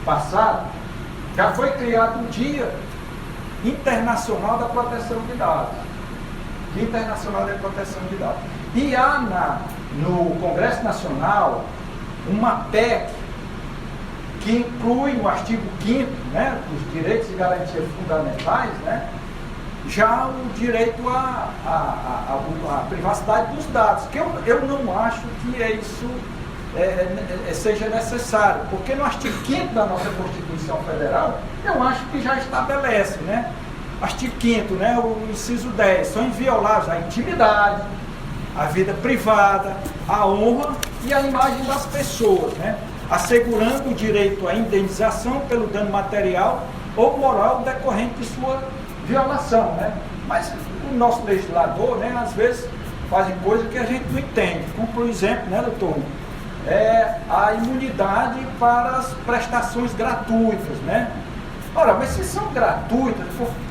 passado, já foi criado o Dia Internacional da Proteção de Dados. Dia Internacional da Proteção de Dados. E há no Congresso Nacional uma PEC que inclui no artigo 5º, né, os direitos e garantias fundamentais, né, já o direito à privacidade dos dados, que eu não acho que isso seja necessário, porque no artigo 5º da nossa Constituição Federal, eu acho que já estabelece, né, artigo 5º, né, o inciso 10, são invioláveis a intimidade, a vida privada, a honra e a imagem das pessoas, né, assegurando o direito à indenização pelo dano material ou moral decorrente de sua violação, né? Mas o nosso legislador, né, às vezes fazem coisas que a gente não entende, como por exemplo, né, doutor, a imunidade para as prestações gratuitas, né? Ora, mas se são gratuitas,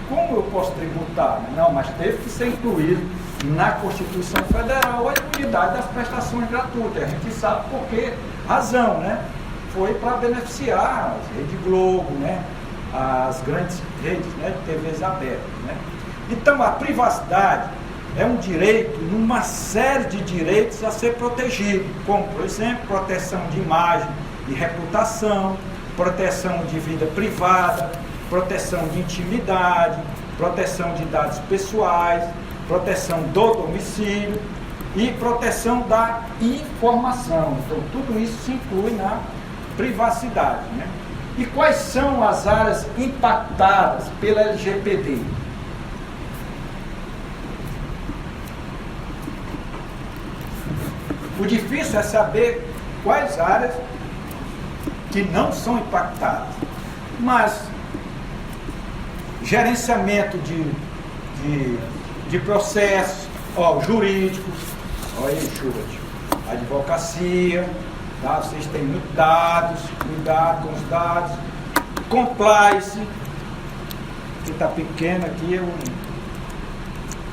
como eu posso tributar? Não, mas teve que ser incluído na Constituição Federal a imunidade das prestações gratuitas. A gente sabe por que razão, né? Foi para beneficiar a Rede Globo, né? As grandes redes, né, de TVs abertas, né? Então, a privacidade é um direito, numa série de direitos a ser protegido, como, por exemplo, proteção de imagem e reputação, proteção de vida privada, proteção de intimidade, proteção de dados pessoais, proteção do domicílio e proteção da informação. Então, tudo isso se inclui na privacidade, né? E quais são as áreas impactadas pela LGPD? O difícil é saber quais áreas que não são impactadas, mas gerenciamento de processos jurídicos, olha aí, Chute, advocacia, tá? Vocês têm muitos dados, cuidado com os dados, compliance, que está pequeno aqui,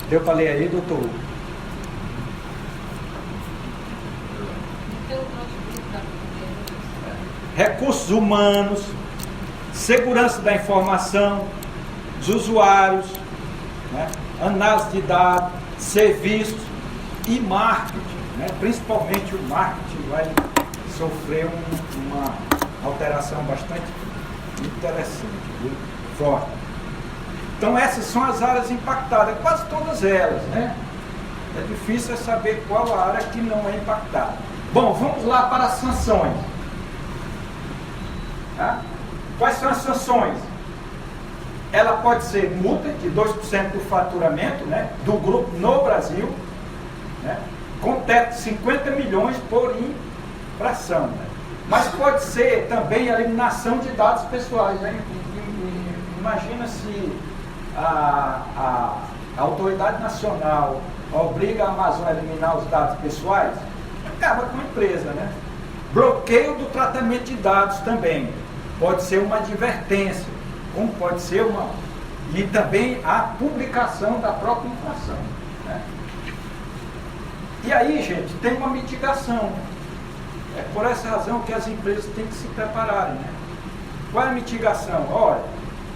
deu para ler aí, doutor? Recursos humanos, segurança da informação, dos usuários, né? Análise de dados, serviços e marketing, né? Principalmente o marketing vai sofrer uma alteração bastante interessante, viu? Forte. Então essas são as áreas impactadas, quase todas elas, né? É difícil saber qual a área que não é impactada. Bom, vamos lá para as sanções. Tá? Quais são as sanções? Ela pode ser multa de 2% do faturamento, né, do grupo no Brasil, né, com teto de 50 milhões por infração. Né? Mas pode ser também a eliminação de dados pessoais. Né? Imagina se a autoridade nacional obriga a Amazon a eliminar os dados pessoais, acaba com a empresa, né? Bloqueio do tratamento de dados também. Pode ser uma advertência, como pode ser e também a publicação da própria infração. Né? E aí, gente, tem uma mitigação. É por essa razão que as empresas têm que se prepararem. Né? Qual é a mitigação? Olha,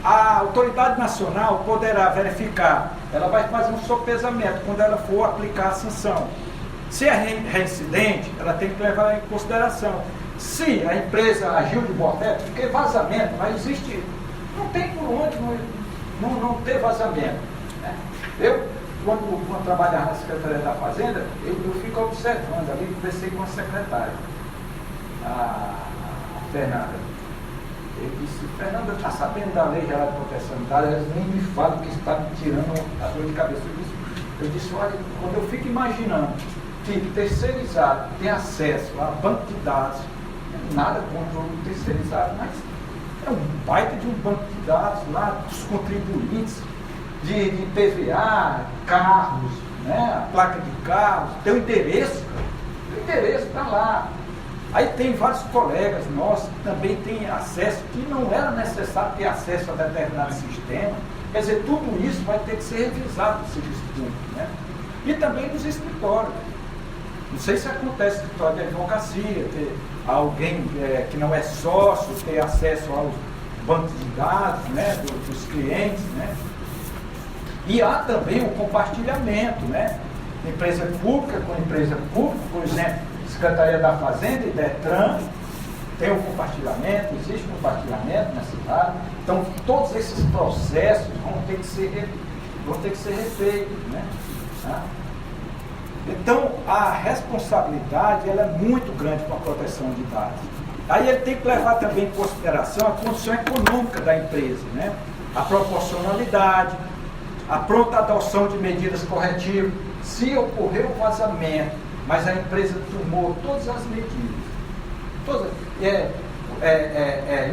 a autoridade nacional poderá verificar, ela vai fazer um sopesamento quando ela for aplicar a sanção. Se é reincidente, ela tem que levar em consideração. Se a empresa agiu de boa fé, porque vazamento, mas existe, não tem por onde não ter vazamento. Né? Eu, quando trabalhava na Secretaria da Fazenda, eu fico observando ali, conversei com a secretária, a Fernanda. Eu disse, Fernanda, está sabendo da Lei Geral de Proteção de Dados? Elas nem me falam que está me tirando a dor de cabeça. Eu disse, olha, quando eu fico imaginando que terceirizado tem acesso a banco de dados, nada contra o terceirizado, mas é um baita de um banco de dados lá dos contribuintes, de IPVA, carros, né, a placa de carros, teu endereço está lá. Aí tem vários colegas nossos que também têm acesso, que não era necessário ter acesso a determinado sistema. Quer dizer, tudo isso vai ter que ser revisado no serviço público, né? E também nos escritórios. Não sei se acontece no escritório de advocacia, ter alguém que não é sócio, ter acesso aos bancos de dados, né, dos clientes, né? E há também o compartilhamento, né? Empresa pública com empresa pública, por exemplo, Secretaria da Fazenda e Detran, tem o compartilhamento, existe um compartilhamento necessário. Então, todos esses processos vão ter que ser refeitos, né? Tá? Então, a responsabilidade ela é muito grande com a proteção de dados. Aí ele tem que levar também em consideração a condição econômica da empresa, né? A proporcionalidade, a pronta adoção de medidas corretivas. Se ocorrer um vazamento, mas a empresa tomou todas as medidas,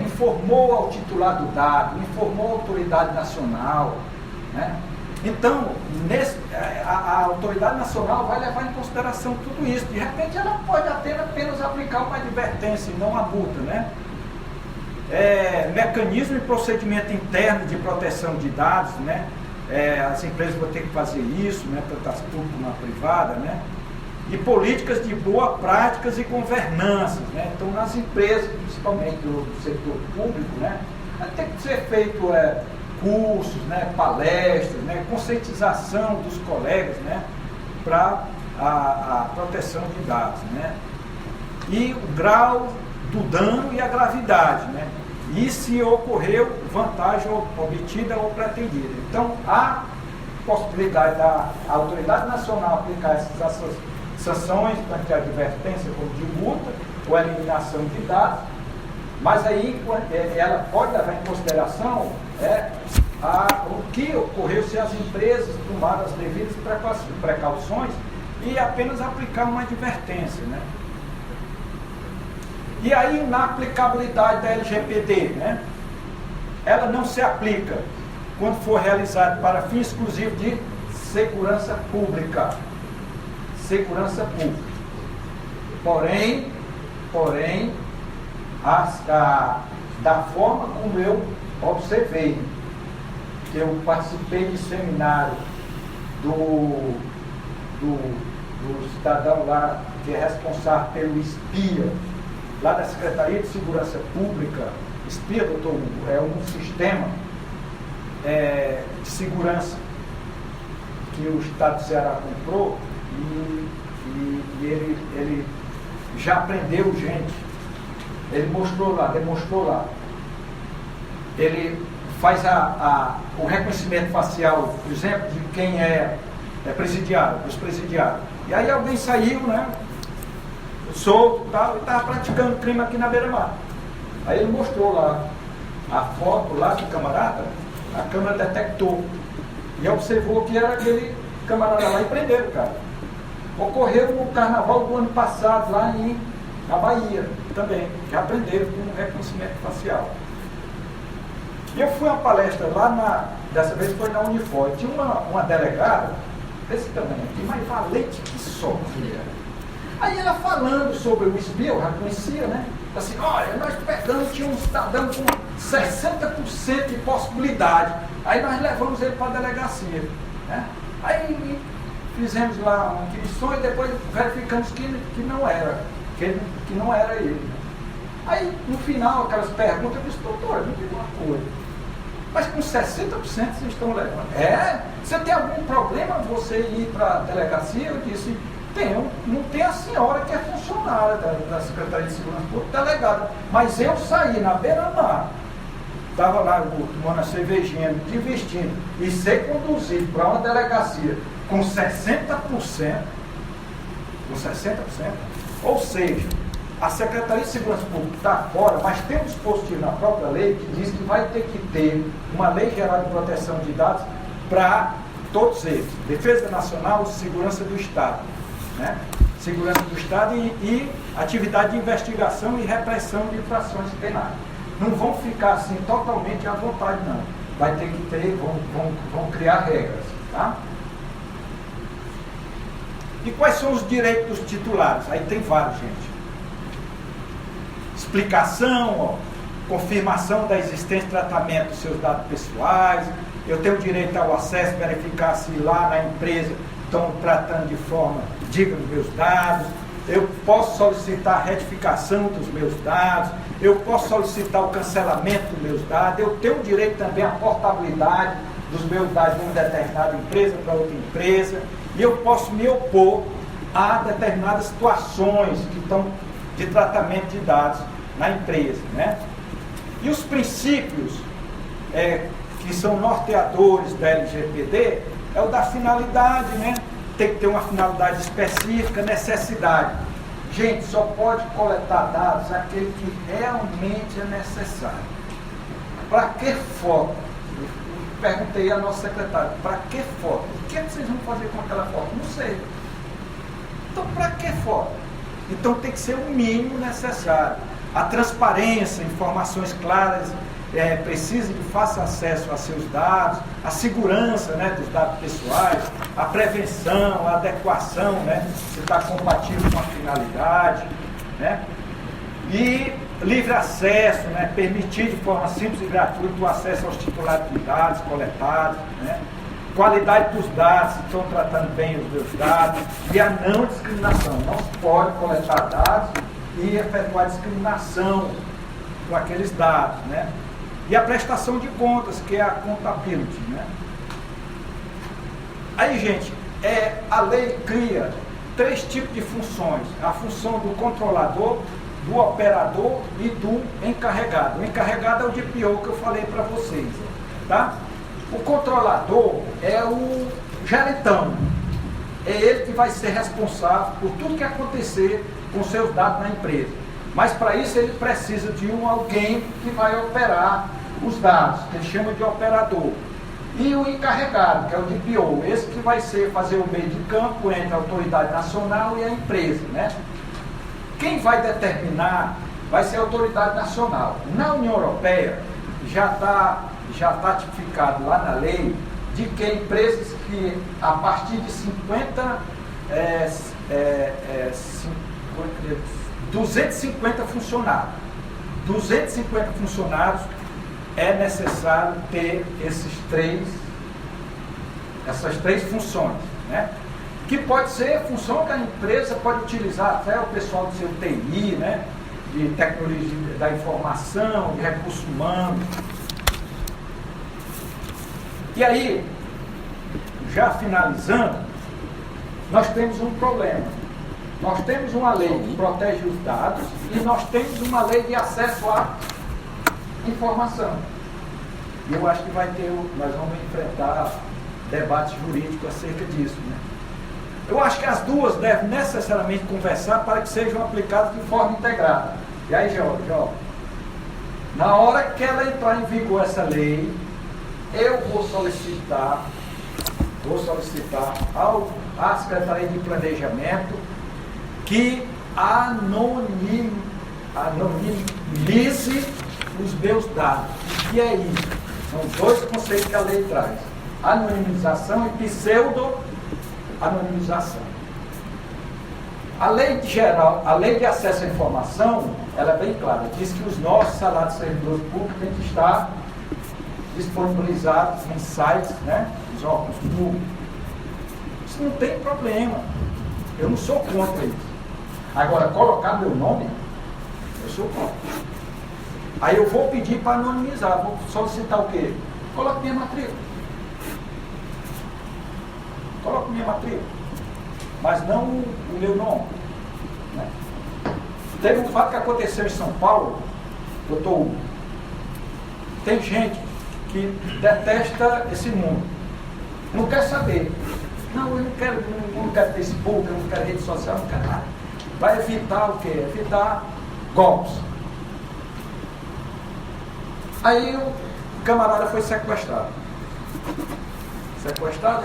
informou ao titular do dado, informou a autoridade nacional, né? Então, a autoridade nacional vai levar em consideração tudo isso. De repente, ela pode apenas aplicar uma advertência e não uma multa, né? Mecanismo e procedimento interno de proteção de dados, né? As empresas vão ter que fazer isso, né? Tanto as públicas como a privada, né? E políticas de boas práticas e governanças, né? Então, nas empresas, principalmente do setor público, né? Tem que ser feito cursos, né? Palestras, né? Conscientização dos colegas, né? Para a proteção de dados, né? E o grau do dano e a gravidade, né? E se ocorreu vantagem obtida ou pretendida. Então, há possibilidade da autoridade nacional aplicar essas sanções, tanto de advertência como de multa, ou eliminação de dados, mas aí ela pode levar em consideração o que ocorreu se as empresas tomaram as devidas precauções e apenas aplicar uma advertência, né? E aí, na aplicabilidade da LGPD, né? Ela não se aplica quando for realizado para fins exclusivos de segurança pública. Segurança pública. Porém, da forma como eu observei, que eu participei de seminário do cidadão lá, que é responsável pelo SPIA, lá da Secretaria de Segurança Pública. SPIA, doutor Hugo, é um sistema de segurança que o Estado do Ceará comprou e ele já prendeu gente. Ele demonstrou lá. Ele faz o reconhecimento facial, por exemplo, de quem é presidiário, dos presidiários. E aí alguém saiu, né? Solto e estava praticando crime aqui na beira-mar. Aí ele mostrou lá a foto lá do camarada, a câmera detectou e observou que era aquele camarada lá e prenderam o cara. Ocorreu no carnaval do ano passado lá na Bahia também, já prenderam com reconhecimento facial. E eu fui a uma palestra lá, dessa vez foi na Unifor, tinha uma delegada, desse tamanho aqui, mais valente que só. Aí ela falando sobre o SPIA, eu já conhecia, né? Assim, olha, nós pegamos, tinha um cidadão com 60% de possibilidade. Aí nós levamos ele para a delegacia, né? Aí fizemos lá uma inquisição e depois verificamos que não era, que não era ele. Aí no final, aquelas perguntas, eu disse, doutor, me diga uma coisa, mas com 60% vocês estão levando? Você tem algum problema você ir para a delegacia? Eu disse, tenho, não tem a senhora que é funcionária da Secretaria de Segurança Pública, delegada, mas eu saí na beira-mar, estava lá tomando a cervejinha, me divertindo, e ser conduzido para uma delegacia com 60%, ou seja, a Secretaria de Segurança Pública está fora, mas tem um dispositivo na própria lei que diz que vai ter que ter uma lei geral de proteção de dados para todos eles, Defesa Nacional e Segurança do Estado, né? Segurança do Estado e atividade de investigação e repressão de infrações penais. Não vão ficar assim totalmente à vontade, não. Vai ter que ter, vão criar regras, tá? E quais são os direitos dos titulares? Aí tem vários, gente. Explicação, confirmação da existência e tratamento dos seus dados pessoais. Eu tenho direito ao acesso, verificar se lá na empresa estão tratando de forma digna dos meus dados. Eu posso solicitar a retificação dos meus dados. Eu posso solicitar o cancelamento dos meus dados. Eu tenho direito também à portabilidade dos meus dados de uma determinada empresa para outra empresa. E eu posso me opor a determinadas situações que estão de tratamento de dados na empresa, né? E os princípios que são norteadores da LGPD é o da finalidade, né? Tem que ter uma finalidade específica, necessidade. Gente, só pode coletar dados aquele que realmente é necessário. Para que foto? Eu perguntei à nossa secretária, para que foto? O que vocês vão fazer com aquela foto? Não sei. Então, para que foto? Então, tem que ser o mínimo necessário. A transparência, informações claras, precisam de fácil acesso a seus dados, a segurança, né, dos dados pessoais, a prevenção, a adequação, né, se está compatível com a finalidade, né, e livre acesso, né, permitir de forma simples e gratuita o acesso aos titulares de dados coletados, né, qualidade dos dados, se estão tratando bem os meus dados, e a não discriminação. Não se pode coletar dados e efetuar discriminação com aqueles dados, né? E a prestação de contas, que é a accountability, né? Aí, gente, a lei cria 3 tipos de funções: a função do controlador, do operador e do encarregado. O encarregado é o DPO que eu falei para vocês, tá? O controlador é o gerentão, é ele que vai ser responsável por tudo que acontecer com seus dados na empresa. Mas para isso ele precisa de alguém que vai operar os dados, que ele chama de operador. E o encarregado, que é o DPO, esse que vai fazer o meio de campo entre a autoridade nacional e a empresa, né? Quem vai determinar vai ser a autoridade nacional. Na União Europeia já está tipificado lá na lei de que empresas que a partir de 250 funcionários. 250 funcionários é necessário ter essas três funções, né? Que pode ser função que a empresa pode utilizar até o pessoal do seu TI, né? De tecnologia da informação, de recursos humanos. E aí, já finalizando, nós temos um problema. Nós temos uma lei que protege os dados e nós temos uma lei de acesso à informação. E eu acho que nós vamos enfrentar debates jurídicos acerca disso, né? Eu acho que as duas devem necessariamente conversar para que sejam aplicadas de forma integrada. E aí, Jó, na hora que ela entrar em vigor essa lei, eu vou solicitar à Secretaria de Planejamento que anonimize os meus dados. E é isso. São 2 conceitos que a lei traz: anonimização e pseudo-anonimização. A lei de acesso à informação, ela é bem clara, diz que os nossos salários de servidores públicos têm que estar disponibilizados em sites, né, dos órgãos públicos. Isso não tem problema. Eu não sou contra isso. Agora, colocar meu nome, eu sou contra. Aí eu vou pedir para anonimizar, vou solicitar o quê? Coloque minha matrícula. Coloque minha matrícula. Mas não o meu nome, né? Teve um fato que aconteceu em São Paulo, doutor Hugo. Tem gente que detesta esse mundo. Não quer saber. Não, eu não quero Facebook, eu não quero rede social, não quero nada. Vai evitar o quê? Evitar golpes. Aí o camarada foi sequestrado.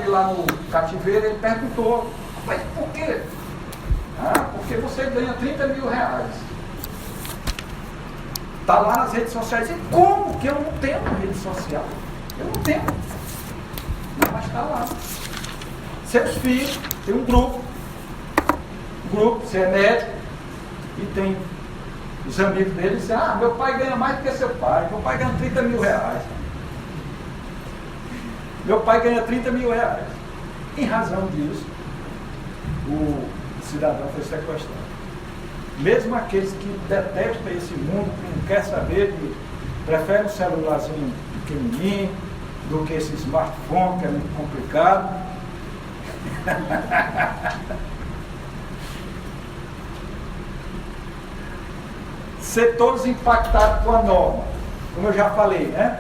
E lá no cativeiro ele perguntou: mas por quê? Porque você ganha 30 mil reais. Está lá nas redes sociais. E como que eu não tenho rede social? Eu não tenho. Mas está lá. Seus filhos, tem um grupo, você é médico, e tem os amigos dele dizem: meu pai ganha mais do que seu pai, meu pai ganha 30 mil reais. Meu pai ganha 30 mil reais. Em razão disso, o cidadão foi sequestrado. Mesmo aqueles que detestam esse mundo, que não quer saber, preferem um celularzinho pequenininho do que esse smartphone, que é muito complicado. setores impactados com a norma. Como eu já falei, né?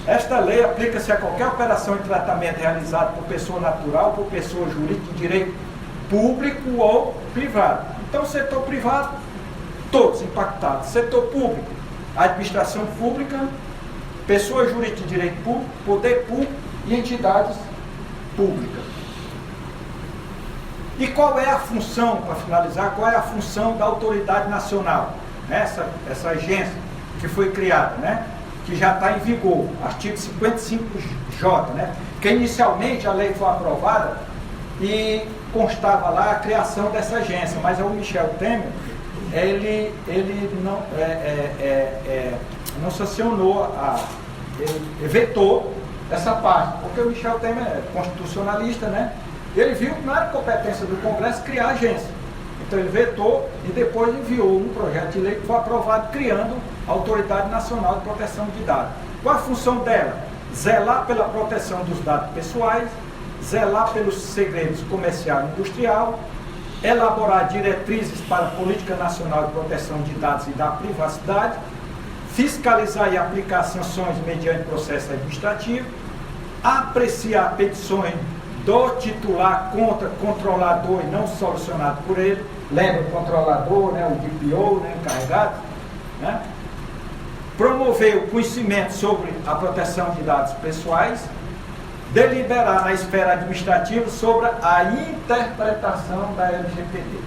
Esta lei aplica-se a qualquer operação de tratamento realizada por pessoa natural, por pessoa jurídica de direito público ou privado. Então, setor privado, todos impactados. Setor público, administração pública, pessoa jurídica de direito público, poder público e entidades públicas. E qual é a função, para finalizar, qual é a função da autoridade nacional? Essa agência que foi criada, né? Que já está em vigor, artigo 55J, né? Que inicialmente a lei foi aprovada e constava lá a criação dessa agência, mas o Michel Temer, ele não sancionou, ele vetou essa parte, porque o Michel Temer é constitucionalista, né? Ele viu que não era competência do Congresso criar a agência. Então ele vetou e depois enviou um projeto de lei que foi aprovado criando a Autoridade Nacional de Proteção de Dados. Qual a função dela? Zelar pela proteção dos dados pessoais, zelar pelos segredos comercial e industrial, elaborar diretrizes para a Política Nacional de Proteção de Dados e da Privacidade, fiscalizar e aplicar sanções mediante processo administrativo, apreciar petições do titular contra controlador e não solucionado por ele. Lembra o controlador, né, o DPO, né, encarregado, né? Promover o conhecimento sobre a proteção de dados pessoais, deliberar na esfera administrativa sobre a interpretação da LGPD,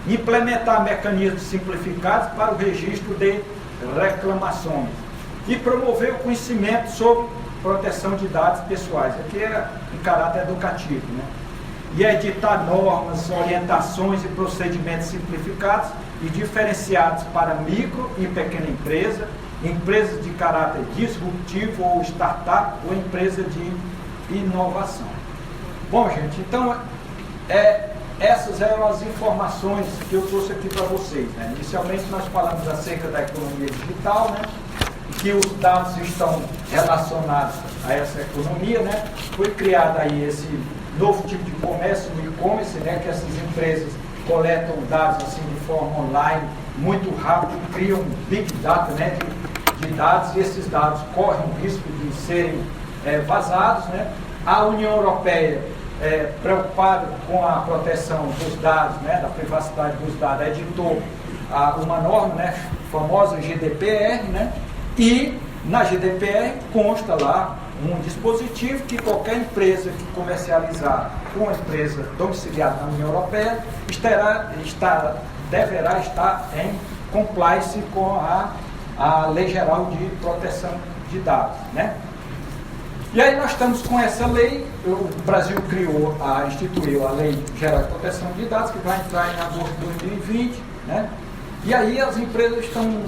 implementar mecanismos simplificados para o registro de reclamações e promover o conhecimento sobre proteção de dados pessoais, aqui é em caráter educativo, né? E editar normas, orientações e procedimentos simplificados e diferenciados para micro e pequena empresa, empresas de caráter disruptivo ou startup ou empresa de inovação. Bom, gente, então essas eram as informações que eu trouxe aqui para vocês, né? Inicialmente nós falamos acerca da economia digital, né? Que os dados estão relacionados a essa economia, né? Foi criado aí esse novo tipo de comércio, o e-commerce, né? Que essas empresas coletam dados assim de forma online, muito rápido, criam big data, né? De dados, e esses dados correm o risco de serem vazados, né? A União Europeia, preocupada com a proteção dos dados, né? Da privacidade dos dados, editou uma norma, né? Famosa GDPR, né? E na GDPR consta lá um dispositivo que qualquer empresa que comercializar com uma empresa domiciliada na União Europeia deverá estar em compliance com a Lei Geral de Proteção de Dados, né? E aí nós estamos com essa lei, o Brasil instituiu a Lei Geral de Proteção de Dados, que vai entrar em agosto de 2020, né? E aí as empresas estão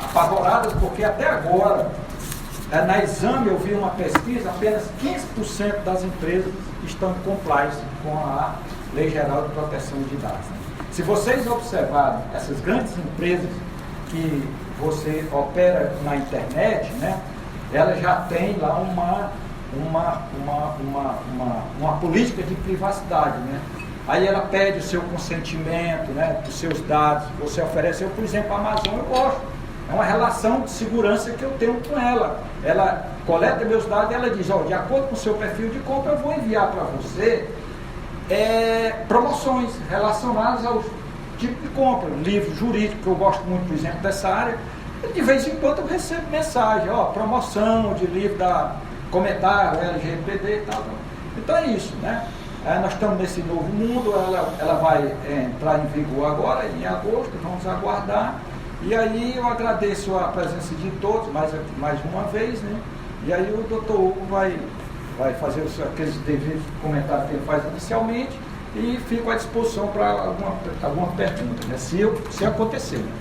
apavoradas, porque até agora, na Exame eu vi uma pesquisa, apenas 15% das empresas estão em compliance com a Lei Geral de Proteção de Dados. Se vocês observarem essas grandes empresas que você opera na internet, né, elas já têm lá uma política de privacidade, né? Aí ela pede o seu consentimento, né, dos seus dados, você oferece. Eu, por exemplo, a Amazon eu gosto. É uma relação de segurança que eu tenho com ela. Ela coleta meus dados e ela diz, de acordo com o seu perfil de compra, eu vou enviar para você promoções relacionadas ao tipo de compra. Livro jurídico, que eu gosto muito, por exemplo, dessa área. E de vez em quando eu recebo mensagem, promoção de livro da comentário, LGPD e tal. Então é isso, né? Nós estamos nesse novo mundo, ela vai entrar em vigor agora, em agosto, vamos aguardar. E aí eu agradeço a presença de todos, mais uma vez, né? E aí o doutor Hugo vai fazer aqueles devidos comentários que ele faz inicialmente e fico à disposição para alguma pergunta, né? Se acontecer. Né?